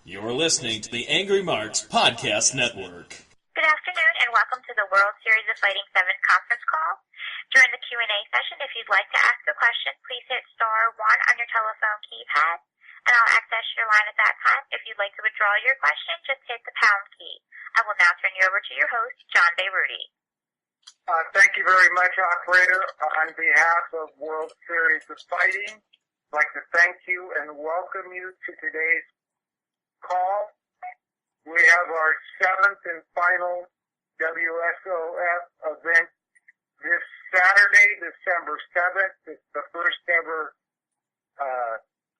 You're listening to the AngryMarks Podcast Network. Good afternoon and welcome to the World Series of Fighting 7 conference call. During the Q&A session, if you'd like to ask a question, please hit star 1 on your telephone keypad, and I'll access your line at that time. If you'd like to withdraw your question, just hit the pound key. I will now turn you over to your host, John Beirudi. Thank you very much, operator. On behalf of World Series of Fighting, I'd like to thank you and welcome you to today's call. We have our 7th and final WSOF event this Saturday, December 7th. It's the first ever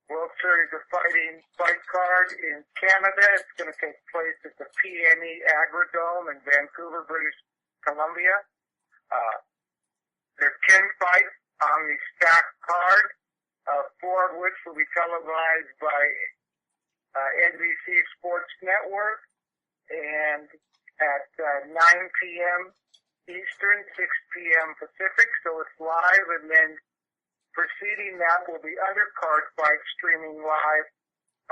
World Series of Fighting fight card in Canada. It's going to take place at the PNE Agrodome in Vancouver, British Columbia. There are 10 fights on the stacked card, 4 of which will be televised by NBC Sports Network, and at 9 p.m. Eastern, 6 p.m. Pacific, so it's live, and then preceding that will be undercard fights streaming live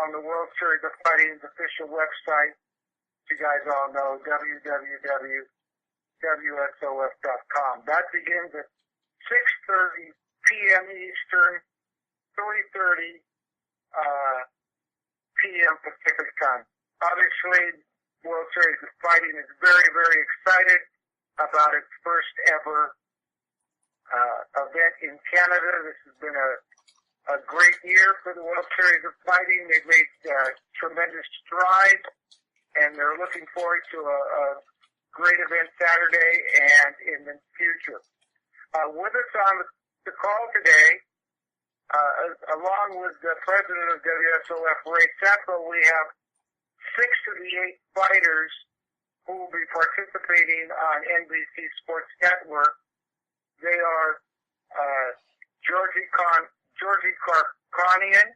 on the World Series of Fighting's official website. You guys all know, www.wsof.com. That begins at 6:30 p.m. Eastern, 3:30 p.m. Pacific time. Obviously, World Series of Fighting is very, very excited about its first ever event in Canada. This has been a great year for the World Series of Fighting. They've made tremendous strides, and they're looking forward to a great event Saturday and in the future. With us on the call today, along with the president of WSOF, Ray Sefo, we have 6 of the 8 fighters who will be participating on NBC Sports Network. They are Georgi Karakhanyan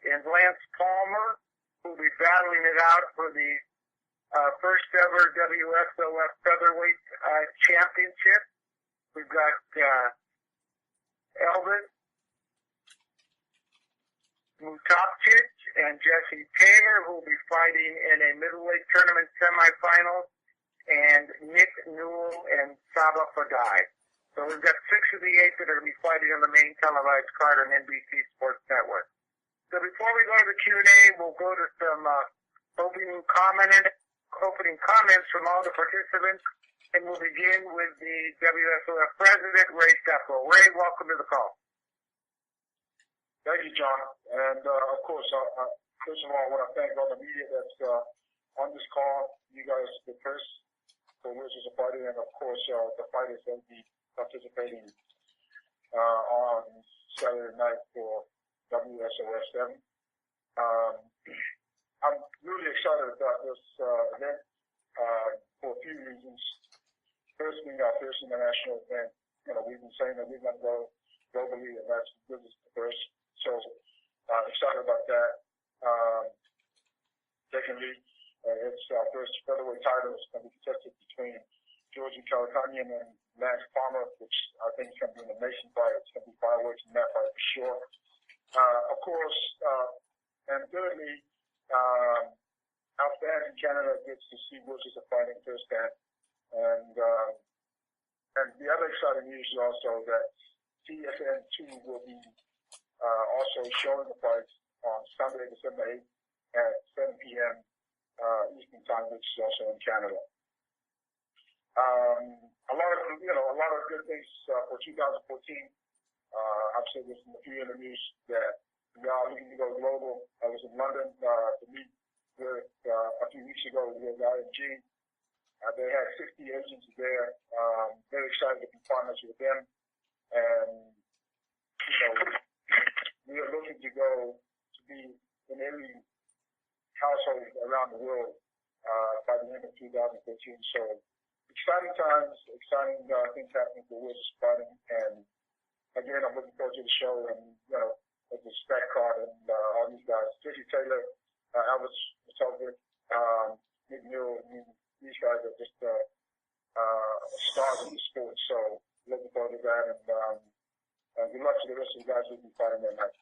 and Lance Palmer, who will be battling it out for the first ever WSOF featherweight championship. We've got Elvis Mutapcic and Jesse Taylor, who will be fighting in a middleweight tournament semifinal, and Nick Newell and Saba Fadai. So we've got 6 of the 8 that are going to be fighting on the main televised card on NBC Sports Network. So before we go to the Q&A, we'll go to some opening comments from all the participants, and we'll begin with the WSOF president, Ray Sefo. Ray, welcome to the call. Thank you, John. And, of course, first of all, I want to thank all the media that's on this call. You guys, the press, for Wizards of Fighting, and, of course, the fighters that will be participating on Saturday night for WSOF 7. I'm really excited about this event for a few reasons. First, being our first international event. We've been saying that we're going to go globally, and this is the first. So, excited about that. Secondly, it's our first featherweight title. It's going to be contested between Georgi Karakhanyan and Lance Palmer, which I think is going to be an amazing fight. It's going to be fireworks in that fight for sure. Of course, and thirdly, our fans in Canada gets to see Wizards of Fighting firsthand. And the other exciting news is also that CSN2 will be also showing the fights on Sunday, December 8th at 7 p.m. Eastern Time, which is also in Canada. A lot of good things for 2014. I've said this in a few interviews that we are looking to go global. I was in London to meet with a few weeks ago with IMG. They had 60 agents there. Very excited to be partners with them, and we are looking to go to be in every household around the world by the end of 2015. So exciting times, exciting things happening for Wizards Fighting, and again, I'm looking forward to the show and with the spec card and all these guys. Jesse Taylor, Elvis Mutapcic, Nick Newell, these guys are just stars in the sport. So looking forward to that, and good luck to the rest of the guys who will be fighting that night.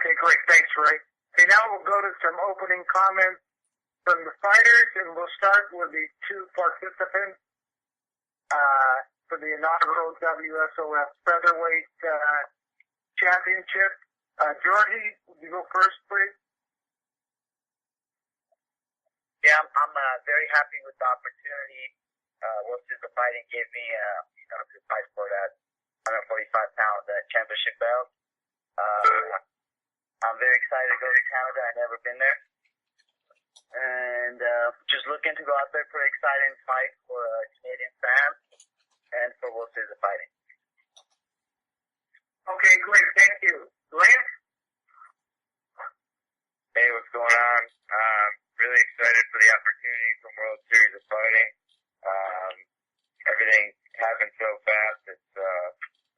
Okay, great. Thanks, Ray. Okay, now we'll go to some opening comments from the fighters, and we'll start with the two participants for the inaugural WSOF featherweight championship. Georgie, you go first, please. Yeah, I'm very happy with the opportunity World Series of Fighting gave me, to fight for that 145-pound championship belt. I'm very excited to go to Canada. I've never been there. And just looking to go out there for an exciting fight for Canadian fans and for World Series of Fighting. Okay, great. Thank you. Lance? Hey, what's going on? Really excited for the opportunity from World Series of Fighting. Everything happened so fast. It's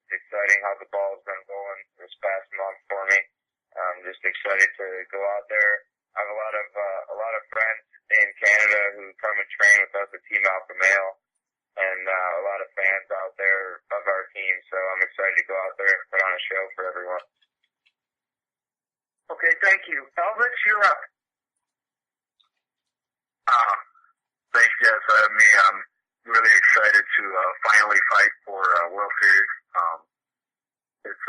exciting how the ball's been going this past month for me. I'm just excited to go out there. I have a lot of friends in Canada who come and train with us at Team Alpha Male, and a lot of fans out there of our team. So I'm excited to go out there and put on a show for everyone. Okay, thank you. Elvis, you're up. Thanks, guys, for having me. I'm really excited to finally fight for World Series. It's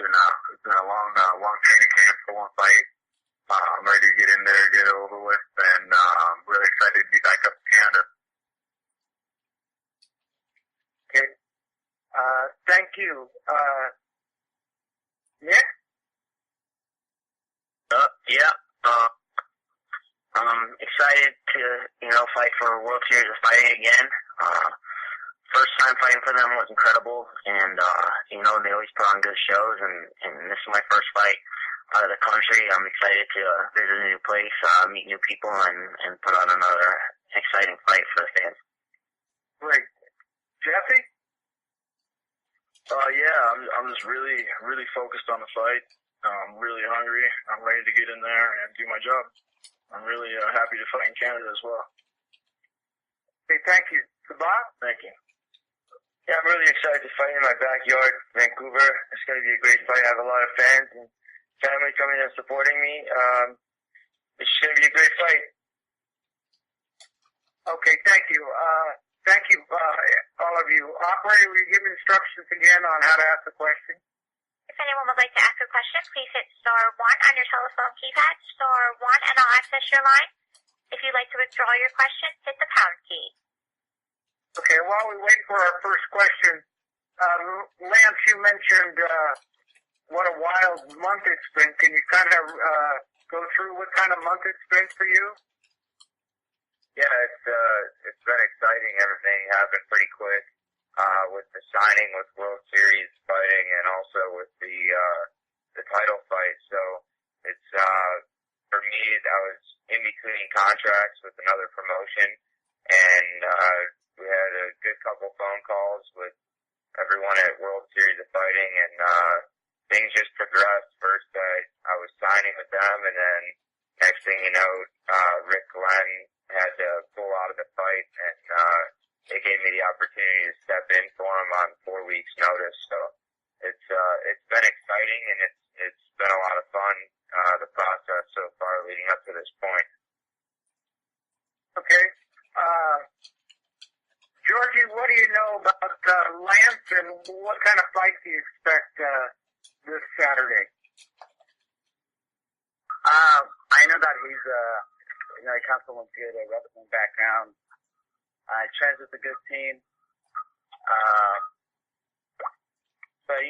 been a long training camp for one fight. I'm ready to get in there, get it over with, and I'm really excited to be back up in Canada. Okay. Thank you. Nick? I'm excited to, fight for World Series of Fighting again. First time fighting for them was incredible, and, they always put on good shows, and this is my first fight out of the country. I'm excited to visit a new place, meet new people, and put on another exciting fight for the fans. Great. Jesse? I'm just really, really focused on the fight. I'm really hungry. I'm ready to get in there and do my job. I'm really happy to fight in Canada as well. Okay, thank you. Sabat? Thank you. Yeah, I'm really excited to fight in my backyard, Vancouver. It's going to be a great fight. I have a lot of fans and family coming and supporting me. It's going to be a great fight. Okay, thank you. Thank you, all of you. Operator, will you give instructions again on how to ask a question? If anyone would like to ask a question, please hit *1 on your telephone keypad, *1, and I'll access your line. If you'd like to withdraw your question, hit the # key. Okay, while we wait for our first question, Lance, you mentioned what a wild month it's been. Can you kind of go through what kind of month it's been for you? Yeah, it's been exciting. Everything happened pretty quick with the signing with World Series Fighting and also with the title fight. So it's for me, I was in between contracts with another promotion, and we had a good couple phone calls with everyone at World Series of Fighting, and things just progressed. First, I was signing with them, and then next thing you know, Rick Glenn had to pull out of the fight, and they gave me the opportunity to step in for him on 4 weeks' notice. So it's been exciting, and it's been a lot of fun, the process so far leading up to this point. Okay. Georgie, what do you know about Lance, and what kind of fight do you expect this Saturday? I know that he's he comes from a good wrestling background. He trains with a good team. But, at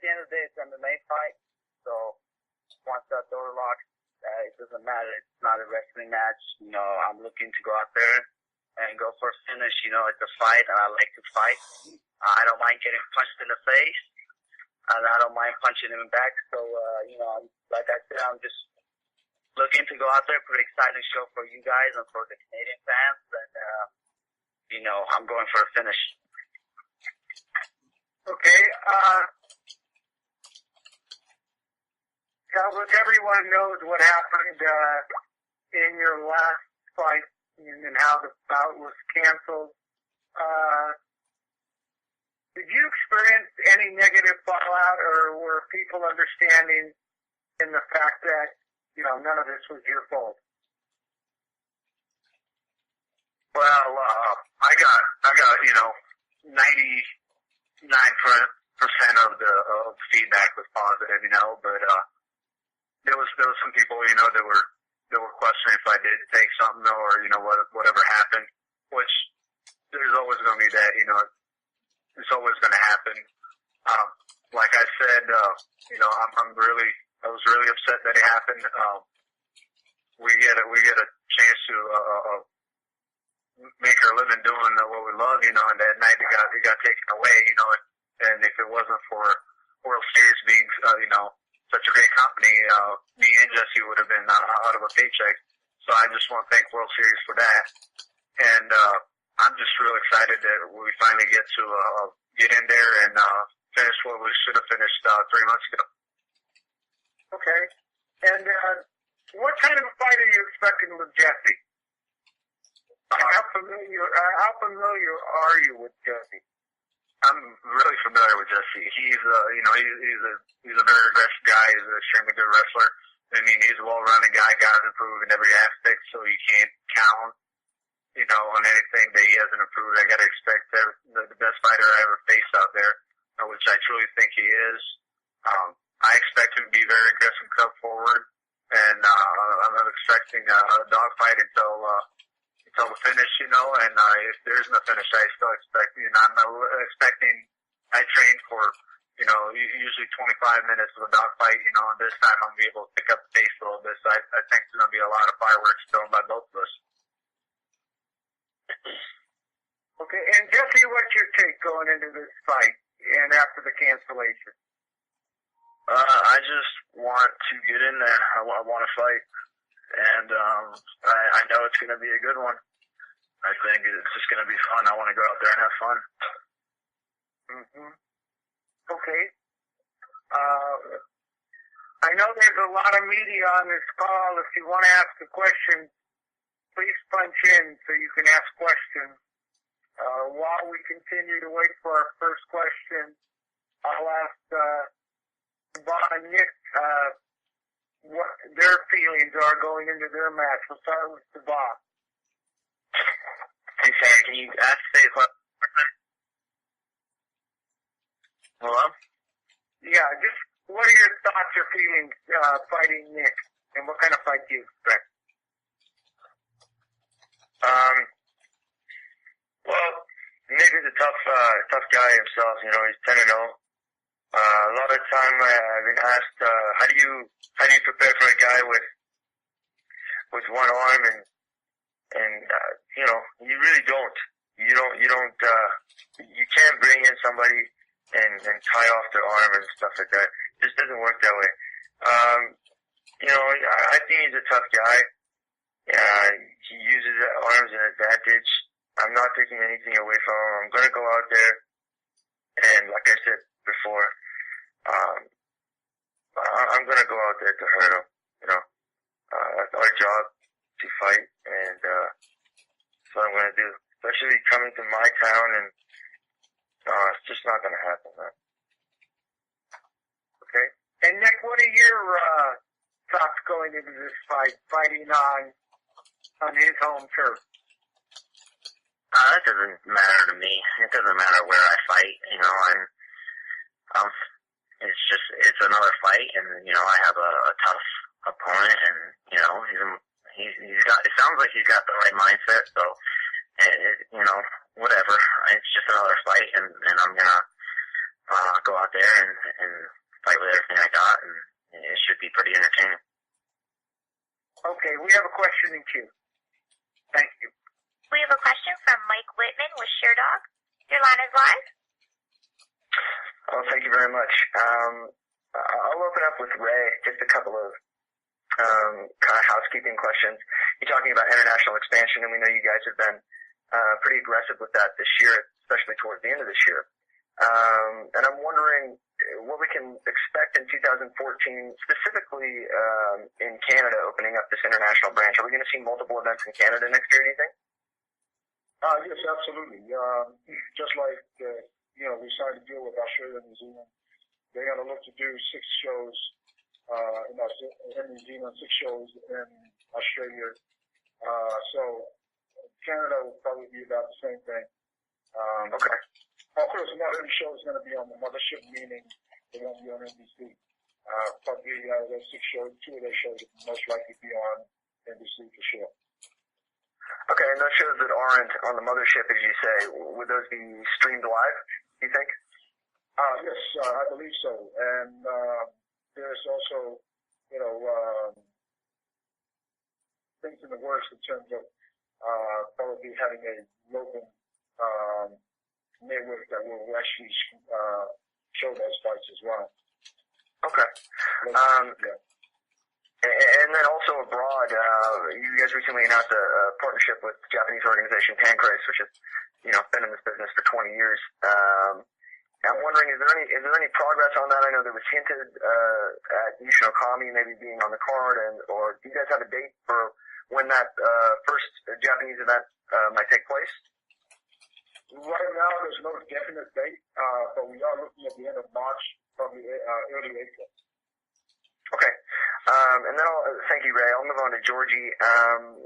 the end of the day, it's an MMA fight. So once that door locks, it doesn't matter. It's not a wrestling match. I'm looking to go out there and go for a finish. It's a fight, and I like to fight. I don't mind getting punched in the face, and I don't mind punching him back. So, like I said, I'm just looking to go out there, put an exciting show for you guys and for the Canadian fans, and, I'm going for a finish. Okay. Look, everyone knows what happened in your last fight and how the bout was canceled. Did you experience any negative fallout, or were people understanding in the none of this was your fault? Well, I got 99% of the feedback was positive, but there was some people, that were questioning if I did take something or whatever happened, which there's always going to be that, it's always going to happen. Like I said, I was really upset that it happened. We get a chance to make our living doing what we love, and that night it got taken away, and if it wasn't for World Series being, such a great company, me and Jesse would have been out of a paycheck. So I just want to thank World Series for that. And I'm just real excited that we finally get to get in there and finish what we should have finished 3 months ago. Okay. And what kind of a fight are you expecting with Jesse? How familiar are you with Jesse? I'm really familiar with Jesse. He's he's a very aggressive guy. He's an extremely good wrestler. I mean, he's a well-rounded guy. Got to improve in every aspect, so you can't count, on anything that he hasn't improved. I got to expect the best fighter I ever faced out there, which I truly think he is. I expect him to be very aggressive, come forward, and I'm not expecting a dogfight until the finish, and if there's no finish, I still expect, I'm expecting, I trained for, usually 25 minutes of a dogfight, and this time I'm going to be able to pick up the pace a little bit, so I think there's going to be a lot of fireworks thrown by both of us. Okay, and Jesse, what's your take going into this fight and after the cancellation? I just want to get in there. I want to fight. And I know it's going to be a good one. I think it's just going to be fun. I want to go out there and have fun. Mm-hmm. Okay. I know there's a lot of media on this call. If you want to ask a question, please punch in so you can ask questions. While we continue to wait for our first question, I'll ask Bob and Nick what their feelings are going into their match. We'll start with Bob. Hey, Sarah, can you say a question? Hello? Yeah, just what are your thoughts or feelings fighting Nick, and what kind of fight do you expect? Well, Nick is a tough guy himself. He's 10-0. A lot of time I've been asked, how do you prepare for a guy with one arm, and you really don't. You can't bring in somebody and tie off their arm and stuff like that. It just doesn't work that way. I think he's a tough guy. He uses his arms as an advantage. I'm not taking anything away from him. I'm going to go out there, and like I said before, I'm going to go out there to hurt him. That's our job, to fight, and that's what I'm going to do. Especially coming to my town, and it's just not going to happen, man. Okay. And Nick, what are your thoughts going into this fight, fighting on his home turf? That doesn't matter to me. It doesn't matter where I fight. It's another fight, and I have a tough opponent, and he's got. It sounds like he's got the right mindset. So, whatever. It's just another fight, and I'm gonna go out there and fight with everything I got, and it should be pretty entertaining. Okay, we have a question in queue. Thank you. We have a question from Mike Whitman with ShareDog. Your line is live. Oh, thank you very much. I'll open up with Ray. Just a couple of kind of housekeeping questions. You're talking about international expansion, and we know you guys have been pretty aggressive with that this year, especially towards the end of this year. And I'm wondering what we can expect in 2014, specifically in Canada, opening up this international branch. Are we going to see multiple events in Canada next year, do you think? Yes, absolutely. Just like, we signed a deal with Australia and New Zealand. They're going to look to do 6 shows in New Zealand, 6 shows in Australia. So Canada will probably be about the same thing. Okay. Of course, not every show is going to be on the mothership, meaning they won't be on NBC. Probably out of those 6 shows, 2 of those shows will most likely be on NBC for sure. Okay, and those shows that aren't on the mothership, as you say, would those be streamed live, do you think? Yes, I believe so. And there's also, things in the works in terms of probably having a local network that will actually show those fights as well. Okay. Yeah. And then also abroad, you guys recently announced a partnership with the Japanese organization Pancrase, which has, been in this business for 20 years. I'm wondering, is there any progress on that? I know there was hinted at Yushin Okami maybe being on the card, or do you guys have a date for when that first Japanese event might take place? Right now, there's no definite date, but we are looking at the end of March, probably early April. Okay. And then thank you, Ray. I'll move on to Georgi.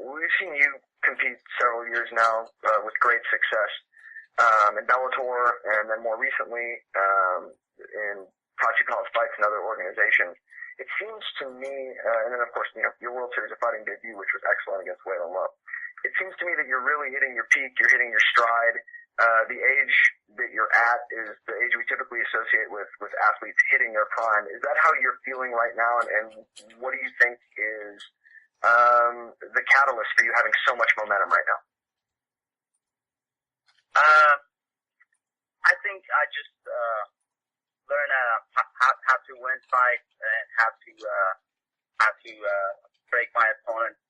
We've seen you compete several years now with great success in Bellator, and then more recently in Tachi Palace Fights and other organizations. It seems to me, and then of course, your World Series of Fighting debut, which was excellent against Wei Lin Lo. It seems to me that you're really hitting your peak, you're hitting your stride. The age that you're at is the age we typically associate with athletes hitting their prime. Is that how you're feeling right now, and what do you think is the catalyst for you having so much momentum right now? I think I just learn how to win fights and how to break my opponent,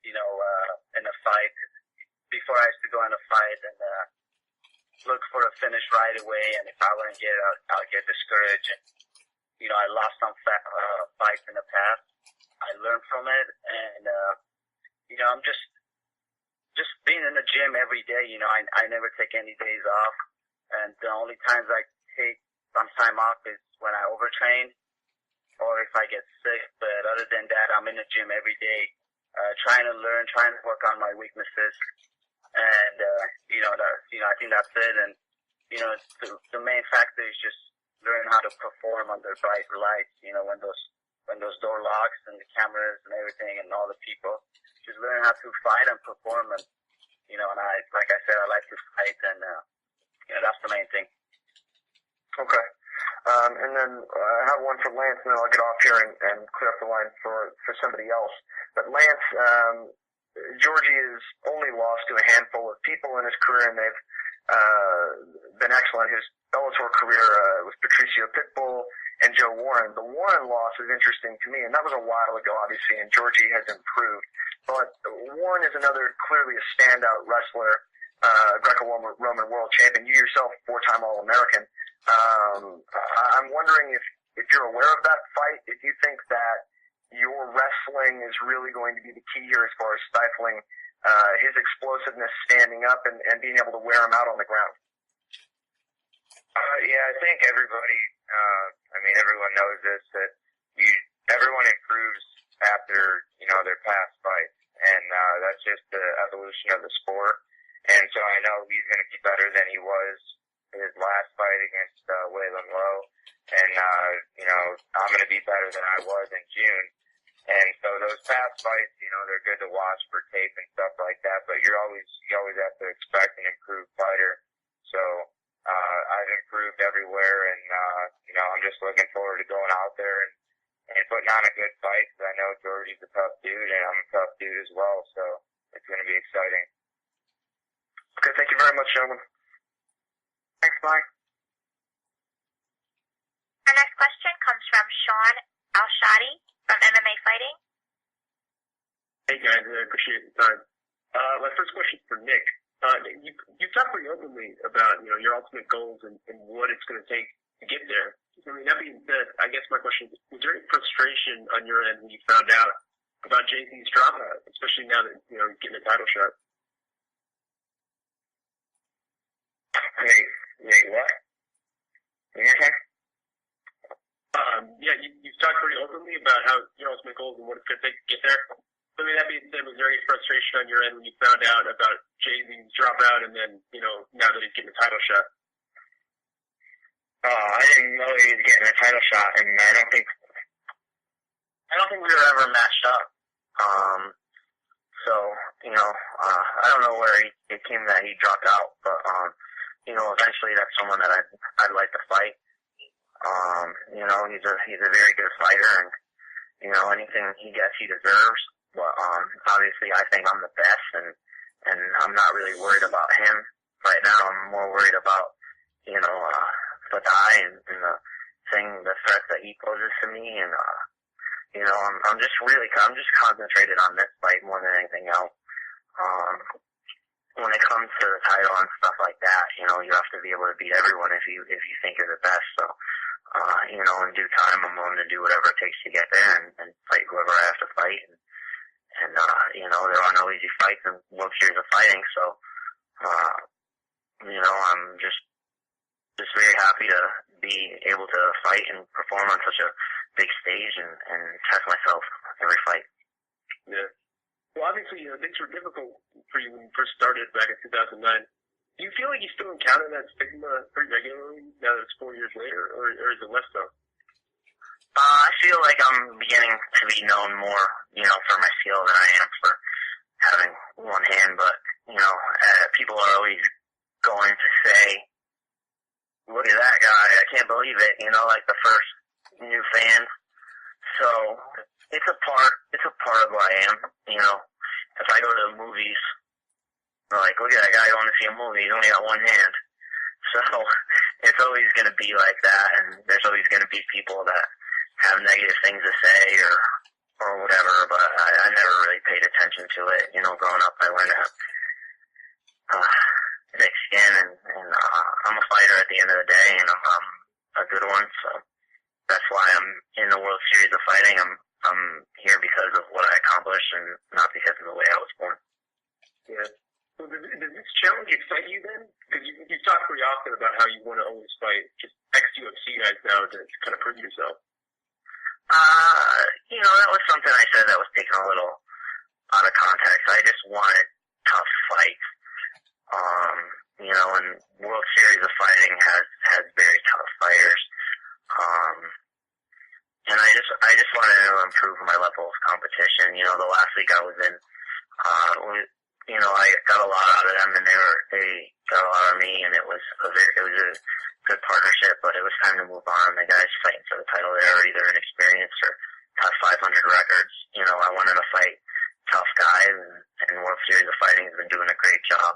in a fight. Before I used to go in a fight and look for a finish right away, and if I wouldn't get it, I'll get discouraged. And, I lost some fights in the past. I learned from it, and I'm just being in the gym every day. I never take any days off, and the only times I take some time off is when I overtrain or if I get sick. But other than that, I'm in the gym every day, trying to learn, trying to work on my weaknesses. And, I think that's it. And, the main factor is just learn how to perform under bright lights, when those door locks and the cameras and everything and all the people, just learn how to fight and perform. And, like I said, I like to fight, and, that's the main thing. Okay. And then I have one for Lance, and then I'll get off here and clear up the line for somebody else. But Lance, Georgi has only lost to a handful of people in his career, and they've been excellent. His Bellator career was Patricio Pitbull and Joe Warren. The Warren loss is interesting to me, and that was a while ago, obviously, and Georgi has improved. But Warren is another clearly a standout wrestler, Greco-Roman world champion. You yourself, 4-time All-American. I'm wondering if you're aware of that fight, if you think that your wrestling is really going to be the key here as far as stifling his explosiveness standing up and being able to wear him out on the ground. Yeah, I think everybody, everyone knows this, that everyone improves after, their past fights. And that's just the evolution of the sport. And so I know he's going to be better than he was his last fight against Wei Lin Lo. And, I'm going to be better than I was in June. And so those past fights, they're good to watch for tape and stuff like that, but you always have to expect an improved fighter. So, I've improved everywhere, and, I'm just looking forward to going out there and putting on a good fight, because I know Georgi's a tough dude, and I'm a tough dude as well, so it's going to be exciting. Okay, thank you very much, gentlemen. Thanks, Mike. Our next question comes from Sean Al-Shadi from MMA Fighting. Hey guys, I appreciate the time. My first question is for Nick. You've talked pretty openly about your ultimate goals and what it's going to take to get there. That being said, I guess my question is: was there any frustration on your end when you found out about JZ's drama, especially now that he's getting a title shot? Wait, what? Yeah, you've talked pretty openly about how your ultimate goals and what it's going to take to get there. So, I mean, that being said, was there any frustration on your end when you found out about Jay-Z's dropout and then, now that he's getting a title shot? I didn't know he was getting a title shot, and I don't think we were ever matched up. I don't know where it came that he dropped out, but eventually that's someone that I'd like to fight. He's a very good fighter, and anything he gets, he deserves. But obviously, I think I'm the best, and I'm not really worried about him right now. I'm more worried about Fadai and the threat that he poses to me, and I'm just concentrated on this fight more than anything else. When it comes to the title and stuff like that, you have to be able to beat everyone if you think you're the best. So, in due time, I'm willing to do whatever it takes to get there and fight whoever I have to fight. And there are no easy fights in World Series of Fighting. So, I'm just very happy to be able to fight and perform on such a big stage and test myself every fight. Yeah. Well, obviously, things were difficult for you when you first started back in 2009. Do you feel like you still encounter that stigma pretty regularly now that it's 4 years later, or is it less so? I feel like I'm beginning to be known more, for my skill than I am for having one hand, but, people are always going to say, look at that guy, I can't believe it, like the first new fans. So it's a part of who I am, If I go to the movies, they're like, look at that guy going to see a movie, he's only got one hand. So it's always going to be like that, and there's always going to be people that have negative things to say or whatever, but I never really paid attention to it. Growing up, I learned to thick skin, and I'm a fighter at the end of the day, and I'm a good one, so that's why I'm in the World Series of Fighting. I'm here because of what I accomplished and not because of the way I was born. Yeah. So does this challenge excite you then? Because you've talked pretty often about how you want to always fight just ex-UFC guys now to kind of prove yourself. That was something I said that was taken a little out of context. I just wanted tough fights. And World Series of Fighting has very tough fighters. And I just wanted to improve my level of competition. The last week I was in, I got a lot out of them, and they got a lot of me, and it was a good partnership. But it was time to move on. The guys fighting for the title, they're either inexperienced or have 500 records. I wanted to fight tough guys, and World Series of Fighting has been doing a great job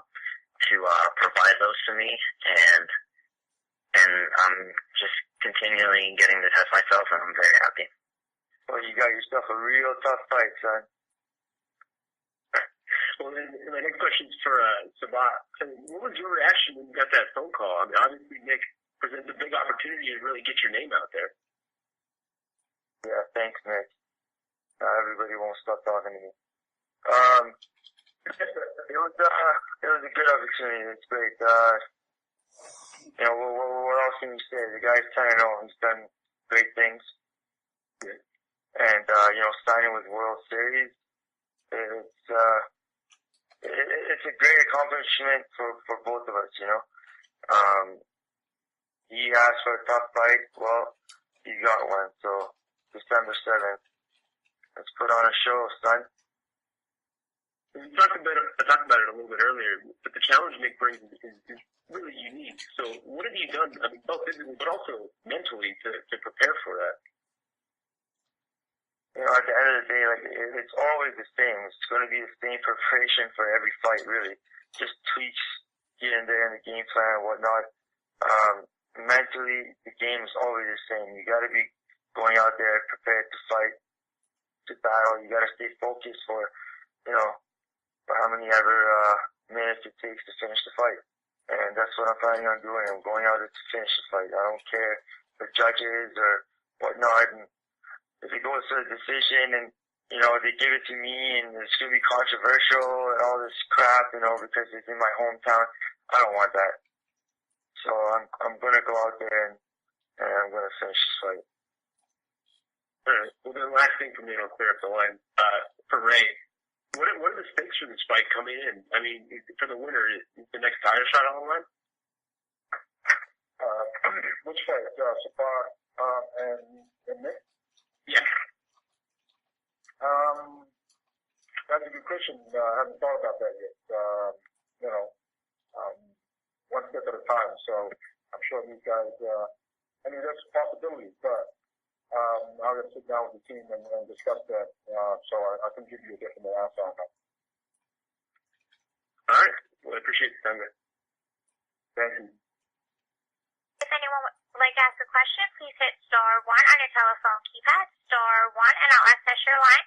to provide those to me, and I'm just continually getting to test myself, and I'm very happy. Well, you got yourself a real tough fight, son. Well, then my next question is for Sabat. What was your reaction when you got that phone call? I mean, obviously, Nick presents a big opportunity to really get your name out there. Yeah, thanks, Nick. Everybody won't stop talking to me. It was a good opportunity. It's great. What else can you say? The guy's 10-0. He's done great things. Yeah. And, signing with World Series, it's a great accomplishment for both of us, He asked for a tough fight. Well, he got one. So, December 7th. Let's put on a show, son. We talked about it a little bit earlier, but the challenge Nick brings is really unique. So what have you done, both physically but also mentally to prepare for that? At the end of the day, it's always the same. It's going to be the same preparation for every fight, really. Just tweaks here and there in the game plan and whatnot. Mentally, the game is always the same. You got to be going out there prepared to fight, to battle. You got to stay focused for how many ever minutes it takes to finish the fight. And that's what I'm planning on doing. I'm going out to finish the fight. I don't care the judges or whatnot. And if it goes to a decision and, they give it to me and it's going to be controversial and all this crap, because it's in my hometown, I don't want that. So I'm going to go out there and I'm going to finish this fight. All right. Well, then last thing for me, and I'll clear up the line. For Ray, what are the stakes for this fight coming in? I mean, for the winner, is the next title shot on the line? Which fight? Safar and Nick? Yeah. That's a good question. I haven't thought about that yet. One step at a time. So I'm sure these guys, that's a possibility, but I'm going to sit down with the team and discuss that. So I can give you a different answer on that. All right. Well, I appreciate the time, guys. Thank you. If anyone would like to ask a question, please hit star 1 on your telephone keypad, star 1, and I'll access your line.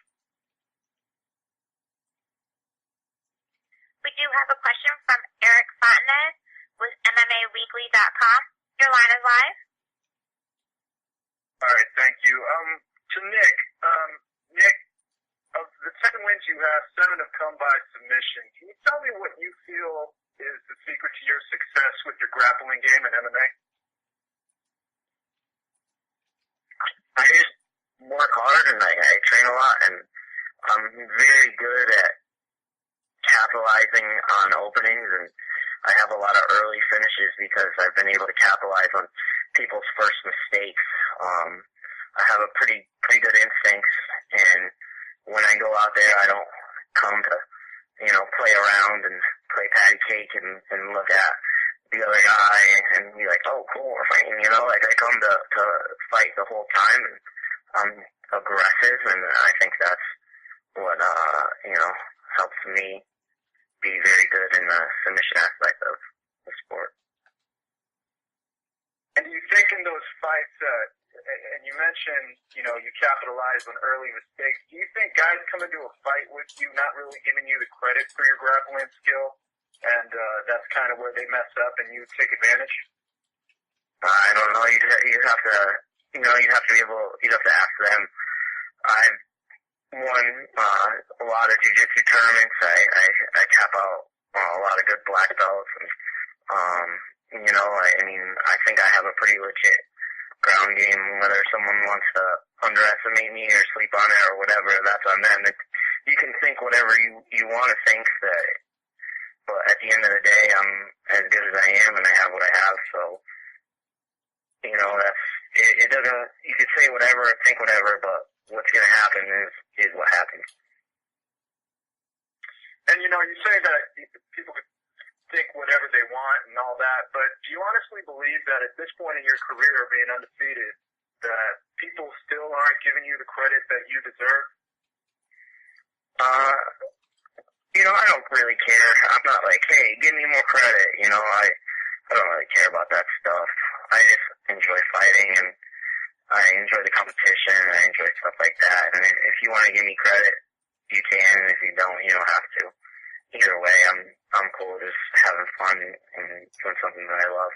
We do have a question from Eric Fontenez with MMAweekly.com. Your line is live. All right, thank you. To Nick, Nick, of the 10 wins you have, 7 have come by submission. Can you tell me what you feel is the secret to your success with your grappling game in MMA? I just work hard and I train a lot, and I'm very good at capitalizing on openings, and I have a lot of early finishes because I've been able to capitalize on people's first mistakes. I have a pretty good instincts, and when I go out there, I don't come to, play around and play patty cake and look at the other guy and be like, oh, cool, we're fighting, I come to fight the whole time, and I'm aggressive, and I think that's what, helps me be very good in the submission aspect of the sport. And do you think in those fights, and you mentioned, you capitalize on early mistakes, do you think guys come into a fight with you not really giving you the credit for your grappling skill, and that's kind of where they mess up and you take advantage? I don't know. You have to, you'd have to ask them. I've won a lot of jiu-jitsu tournaments. I tap out a lot of good black belts, and I think I have a pretty legit ground game. Whether someone wants to underestimate me or sleep on it or whatever, that's on them. You can think whatever you want to think, but at the end of the day, I'm as good as I am, and I have what I have. So, it doesn't. You could say whatever, think whatever, but what's going to happen is what happens. And you say that people could think whatever they want and all that, but do you honestly believe that at this point in your career, being undefeated, that people still aren't giving you the credit that you deserve? I don't really care. I'm not like, hey, give me more credit. I don't really care about that stuff. I just enjoy fighting, and I enjoy the competition, and I enjoy stuff like that. And if you want to give me credit, you can, and if you don't, you don't have to. Either way, I'm cool just having fun and doing something that I love.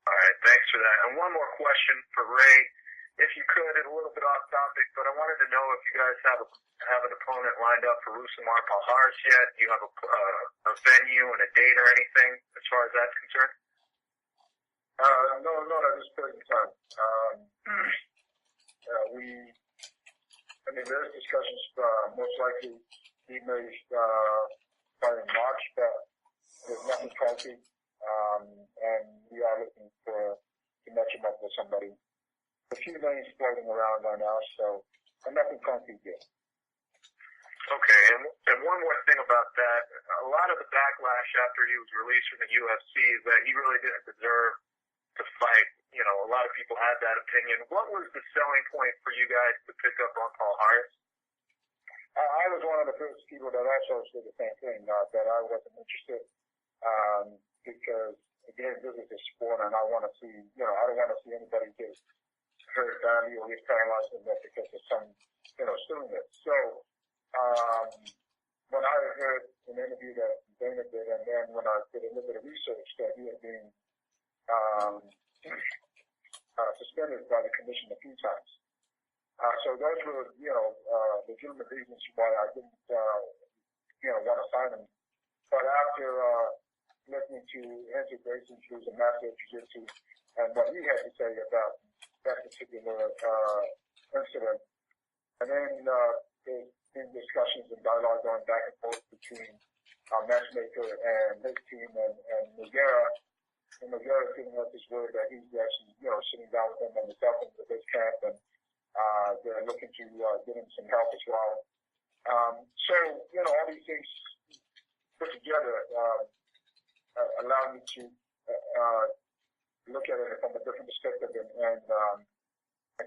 All right, thanks for that. And one more question for Ray, if you could, it's a little bit off topic, but I wanted to know if you guys have an opponent lined up for Rousimar Palhares yet. Do you have a venue and a date or anything as far as that's concerned? No, not at this point in time. There's discussions, most likely he may fight in March, but there's nothing concrete, and we are looking to match him up with somebody. A few names floating around right now, so nothing concrete yet. Okay, and one more thing about that, a lot of the backlash after he was released from the UFC is that he really didn't deserve to fight. A lot of people had that opinion. What was the selling point for you guys to pick up on Palhares? I was one of the first people that also said the same thing, that I wasn't interested, because, again, this is a sport, and I want to see, I don't want to see anybody get hurt badly or get paralyzed in that because of some, silliness. So, when I heard an interview that Dana did, and then when I did a little bit of research that he had been suspended by the commission a few times. So those were, legitimate reasons why I didn't, want to sign him. But after listening to Andrew Grayson, who's a master of jiu-jitsu, and what he had to say about that particular incident. And then there's been discussions and dialogue going back and forth between our matchmaker and his team and Noguera. And Noguera giving us his word that he's actually, sitting down with him and myself in the base camp, and they're looking to get him some help as well. So, all these things put together allow me to look at it from a different perspective and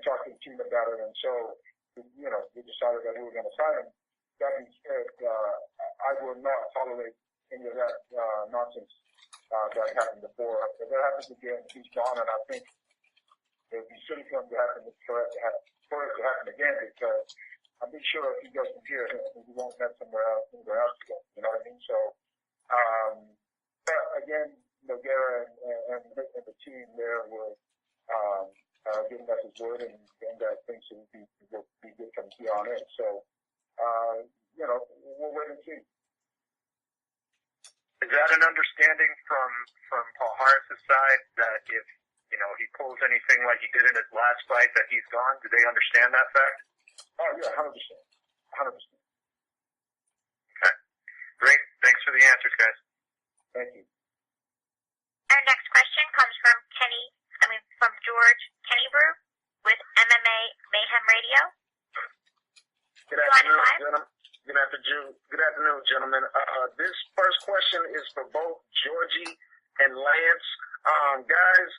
talk to the team about it. And so, we decided that we were going to sign him. That being said, I will not tolerate any of that nonsense that happened before. If that happens again, he's gone, and I think it would be silly for him to happen for it to happen again, because I'm pretty sure if he goes from here, he won't have anywhere else to go. You know what I mean? So, but again, Noguera and the team there were giving us his word, and that things will be good from here on in. So, we'll wait and see. Is that an understanding from Paul Harris's side that if he pulls anything like he did in his last fight, that he's gone? Do they understand that fact? Oh yeah, 100%. 100%. Okay, great. Thanks for the answers, guys. Thank you. Our next question comes from George Kennebrew with MMA Mayhem Radio. Good afternoon, gentlemen. This first question is for both Georgie and Lance. Guys,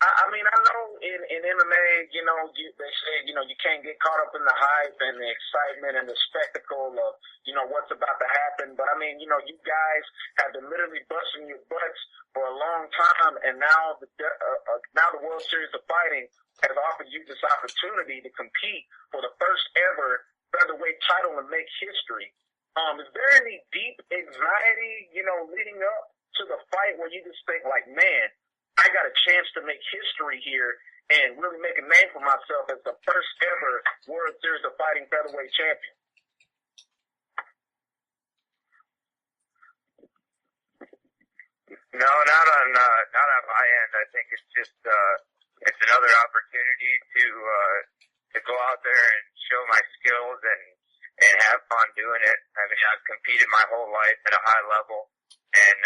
I know in MMA, they say, you can't get caught up in the hype and the excitement and the spectacle of, what's about to happen. But you guys have been literally busting your butts for a long time, and now the World Series of Fighting has offered you this opportunity to compete for the first ever featherweight title and make history. Is there any deep anxiety, leading up to the fight where you just think like, man, I got a chance to make history here and really make a name for myself as the first ever World Series of Fighting featherweight champion? No, not on my end. I think it's just it's another opportunity to go out there and show my skills and have fun doing it. I mean, I've competed my whole life at a high level and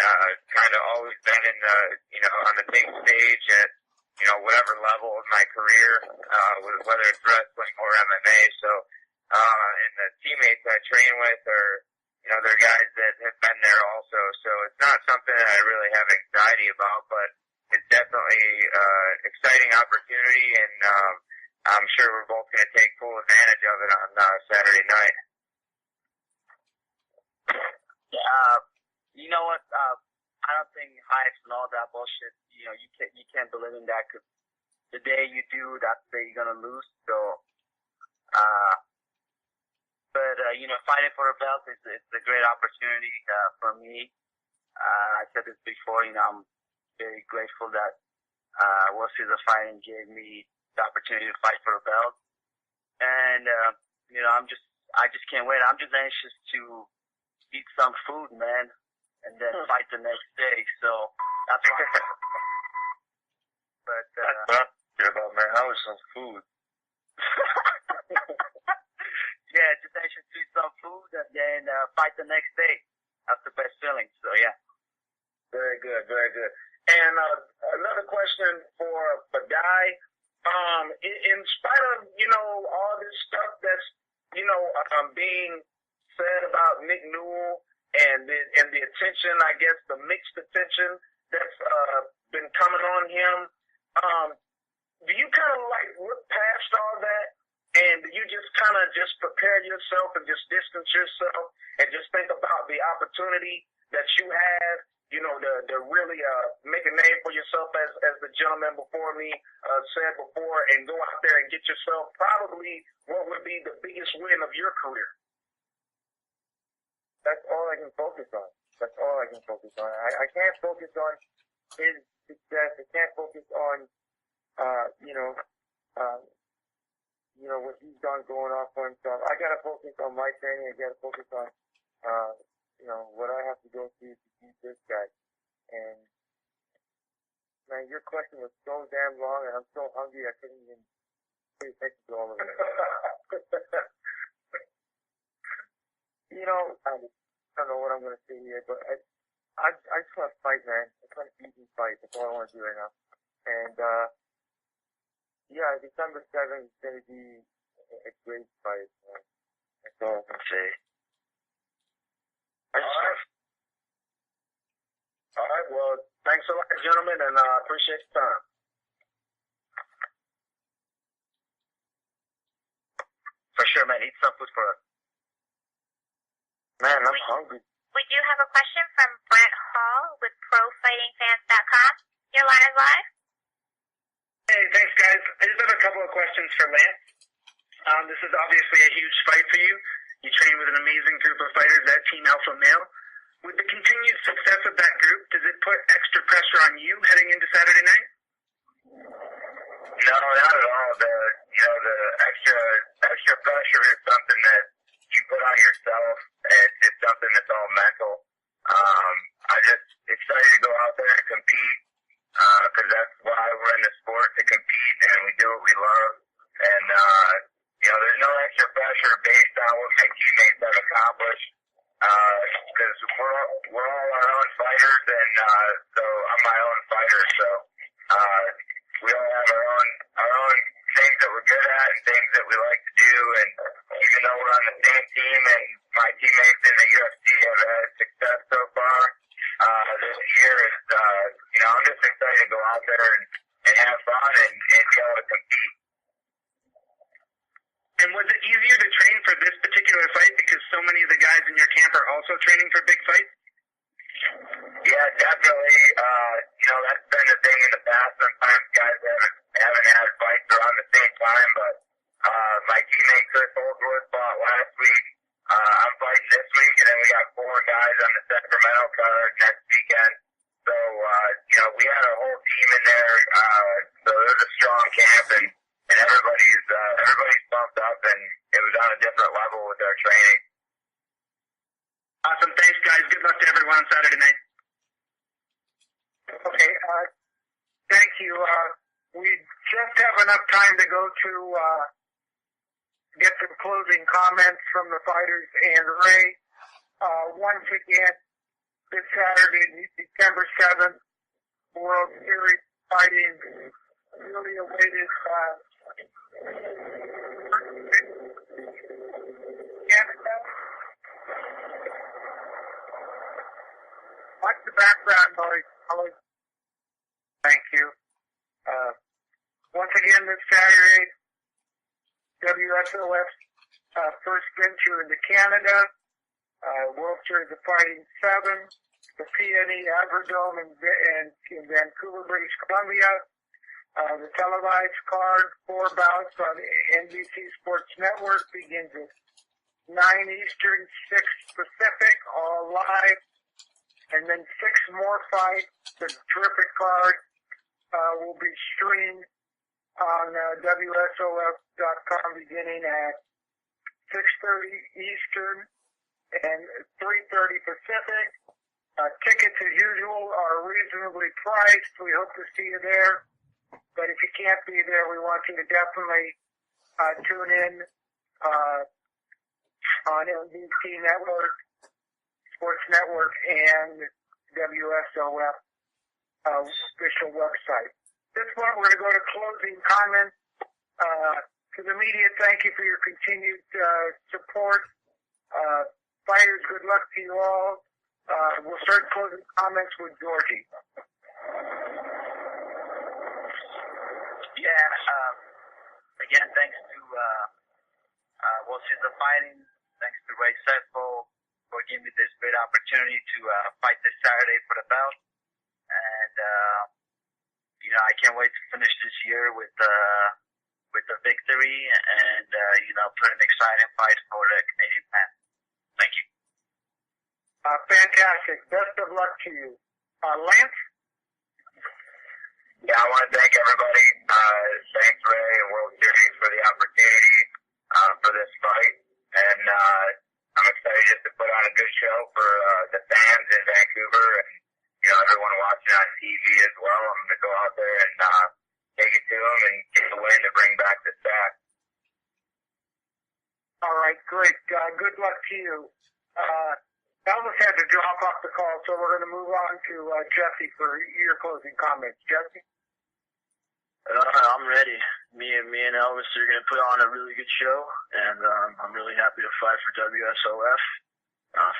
kind of always been in the on the big stage at whatever level of my career, whether it's wrestling or MMA. So and the teammates I train with are they're guys that have been there also. So it's not something that I really have anxiety about, but it's definitely exciting opportunity, and I'm sure we're both going to take full advantage of it on Saturday night. You know what? I don't think hypes and all that bullshit. You can't believe in that, because the day you do, that's the day you're gonna lose. So, fighting for a belt is a great opportunity for me. I said this before. I'm very grateful that World Series of Fighting gave me the opportunity to fight for a belt, and I just can't wait. I'm just anxious to eat some food, man, and then fight the next day. So that's why. But that's what I'm here about, man. How is some food? Yeah, just anxious to eat some food and then fight the next day. That's the best feeling. So yeah. Very good, very good. And another question for Badai. In spite of all this stuff that's being said about Nick Newell and the attention, I guess the mixed attention that's been coming on him, do you kind of look past all that, and do you just kind of prepare yourself and just distance yourself and just think about the opportunity that you have, to really make a name for yourself, as the gentleman before me said before, and go out there and get yourself probably what would be the biggest win of your career? That's all I can focus on. I can't focus on his success. I can't focus on, what he's done going off for himself. I gotta focus on my training. I gotta focus on, what I have to go through to beat this guy. And man, your question was so damn long, and I'm so hungry I couldn't even pay attention to all of it. You know, I don't know what I'm going to say here, but I just want to fight, man. I just want to beat and fight. That's all I want to do right now. And, yeah, December 7th is going to be a great fight. That's all I can say. All right. Well, thanks a lot, gentlemen, and I appreciate the time. For sure, man. Eat some food for us. Man, I'm hungry. We do have a question from Brent Hall with ProFightingFans.com. Your line is live. Hey, thanks, guys. I just have a couple of questions for Lance. This is obviously a huge fight for you. You train with an amazing group of fighters at Team Alpha Male. With the continued success of that group, does it put extra pressure on you heading into Saturday night? No, not at all. The extra pressure is something that you put on yourself. It's something that's all mental. I'm just excited to go out there and compete, because that's why we're in the sport, to compete, and we do what we love. And, there's no extra pressure based on what my teammates have accomplished, because we're all our own fighters, and so I'm my own fighter, so we all have our own things that we're good at and things that we like to do, and even though we're on the same team and my teammates in the UFC have had success so far, this year is, I'm just excited to go out there and have fun and be able to compete. And was it easier to train for this particular fight because so many of the guys in your camp are also training for big fights? Yeah, definitely. That's been the thing in the past. Sometimes guys haven't had fights around the same time, but my teammate Chris Holdsworth fought last week. I'm fighting this week, and then we got 4 guys on the Sacramento card next weekend. So, we had a whole team in there. So there's a strong camp, and everybody's pumped up, and it was on a different level with our training. Awesome. Thanks, guys. Good luck to everyone on Saturday night. Okay. Thank you. We just have enough time to go to get some closing comments from the fighters and Ray. Once again, this Saturday, December 7th, World Series fighting really awaited Canada. Watch the background noise. Thank you. Once again, this Saturday, WSOF first venture into Canada, World Series of Fighting 7, the PNE Agrodome in Vancouver, British Columbia, the televised card, 4 bouts on the NBC Sports Network begins at 9 Eastern, 6 Pacific, all live, and then 6 more fights. The terrific card will be streamed on WSOF.com beginning at 6:30 Eastern and 3:30 Pacific. Tickets, as usual, are reasonably priced. We hope to see you there. But if you can't be there, we want you to definitely tune in on NBC Network, Sports Network, and WSOF official website. At this point, we're going to go to closing comments. To the media, thank you for your continued support. Fighters, good luck to you all. We'll start closing comments with Georgi. Yeah, again, thanks to World Series of Fighting, thanks to Ray Sefo for giving me this great opportunity to fight this Saturday for the belt. And, I can't wait to finish this year with a victory and, put an exciting fight for the Canadian fans. Thank you. Fantastic. Best of luck to you. Lance? Yeah, I want to thank everybody. Thanks, Ray and World Series, for the opportunity for this fight. And I'm excited just to put on a good show for the fans in Vancouver and, everyone watching on TV as well. I'm going to go out there and, take it to them and get the win to bring back the sack. All right, great. Good luck to you. Elvis had to drop off the call, so we're going to move on to Jesse for your closing comments. Jesse? I'm ready. Me and Elvis are going to put on a really good show, and I'm really happy to fight for WSOF,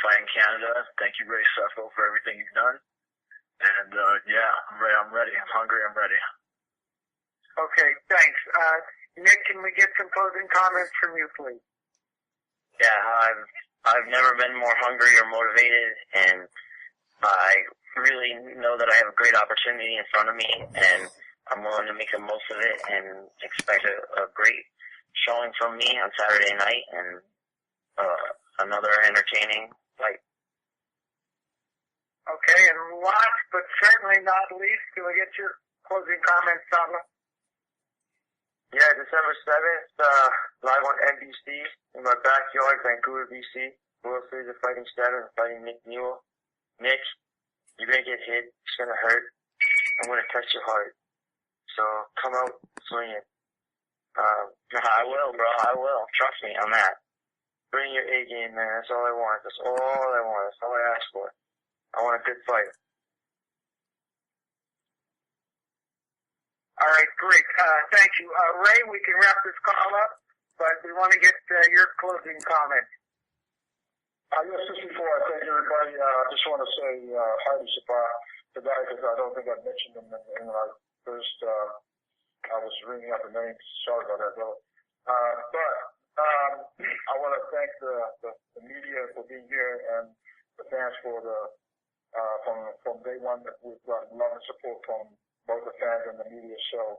fighting Canada. Thank you, Ray Seffo, for everything you've done. And, yeah, I'm ready. I'm hungry. I'm ready. Okay, thanks. Nick, can we get some closing comments from you, please? Yeah, I've never been more hungry or motivated, and I really know that I have a great opportunity in front of me, and I'm willing to make the most of it and expect a great showing from me on Saturday night and another entertaining fight. Okay, and last but certainly not least, can we get your closing comments, Saba? Yeah, December 7th, live on NBC in my backyard, Vancouver, BC. World Series of Fighting 7, fighting Nick Newell. Nick, you're going to get hit. It's going to hurt. I'm going to touch your heart. So come out swinging. I will, bro. I will. Trust me on that. Bring your A game, man. That's all I want. That's all I want. That's all I ask for. I want a good fight. All right, great. Thank you. Ray, we can wrap this call up, but we want to get your closing comments. Yes, just before I thank everybody, I just want to say hi to Sabah today because I don't think I mentioned him when I first I was ringing up the names. Sorry about that, brother. But I want to thank the media for being here and the fans for from day one that we've got love and support from both the fans and the media. So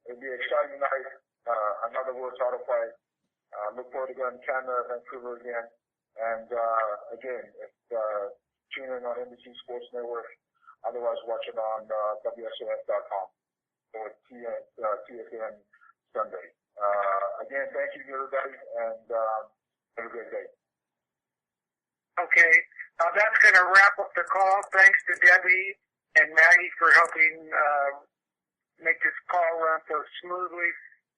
it'll be an exciting night. Another world title fight. Look forward to going to Canada, Vancouver again. And again, tune in on NBC Sports Network. Otherwise, watch it on WSOF.com or TSN Sunday. Again, thank you, everybody, and have a great day. Okay, that's going to wrap up the call. Thanks to Debbie and Maggie for helping make this call run so smoothly.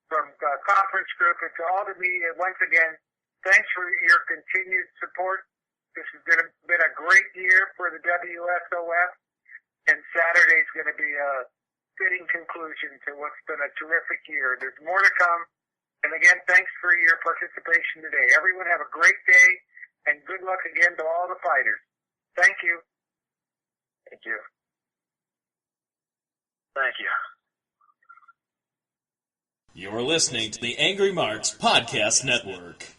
From the conference group and to all the media, once again, thanks for your continued support. This has been a great year for the WSOF, and Saturday is going to be a fitting conclusion to what's been a terrific year. There's more to come, and again, thanks for your participation today. Everyone have a great day, and good luck again to all the fighters. Thank you. Thank you. Thank you. You're listening to the Angry Marks Podcast Network.